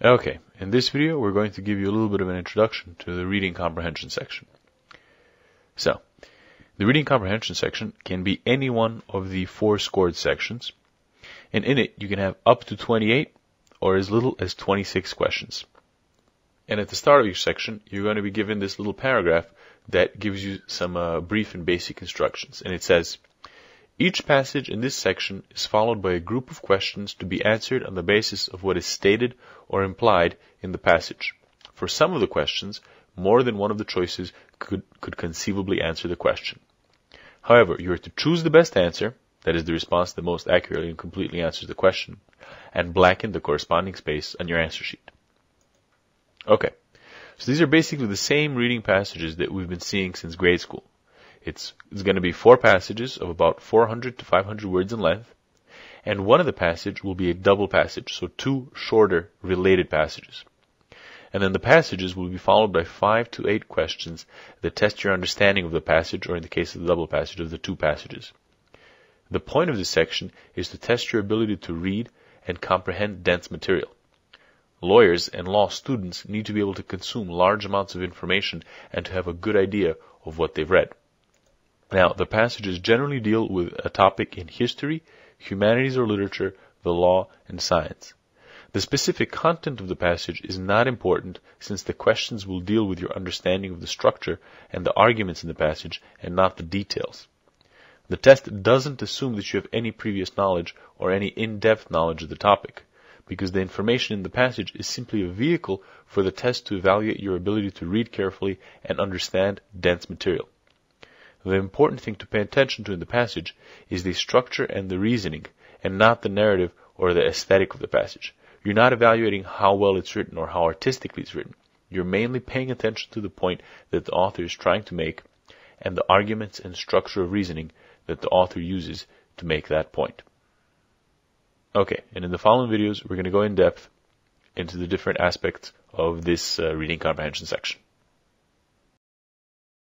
Okay, in this video we're going to give you a little bit of an introduction to the reading comprehension section. So, the reading comprehension section can be any one of the 4 scored sections, and in it you can have up to 28 or as little as 26 questions. And at the start of each section you're going to be given this little paragraph that gives you some brief and basic instructions, and it says, each passage in this section is followed by a group of questions to be answered on the basis of what is stated or implied in the passage. For some of the questions, more than one of the choices could conceivably answer the question. However, you are to choose the best answer, that is the response that most accurately and completely answers the question, and blacken the corresponding space on your answer sheet. Okay, so these are basically the same reading passages that we've been seeing since grade school. It's going to be 4 passages of about 400 to 500 words in length, and one of the passage will be a double passage, so 2 shorter related passages. And then the passages will be followed by 5 to 8 questions that test your understanding of the passage, or in the case of the double passage, of the 2 passages. The point of this section is to test your ability to read and comprehend dense material. Lawyers and law students need to be able to consume large amounts of information and to have a good idea of what they've read. Now, the passages generally deal with a topic in history, humanities or literature, the law, and science. The specific content of the passage is not important, since the questions will deal with your understanding of the structure and the arguments in the passage and not the details. The test doesn't assume that you have any previous knowledge or any in-depth knowledge of the topic, because the information in the passage is simply a vehicle for the test to evaluate your ability to read carefully and understand dense material. The important thing to pay attention to in the passage is the structure and the reasoning, and not the narrative or the aesthetic of the passage. You're not evaluating how well it's written or how artistically it's written. You're mainly paying attention to the point that the author is trying to make and the arguments and structure of reasoning that the author uses to make that point. Okay, and in the following videos we're going to go in depth into the different aspects of this reading comprehension section.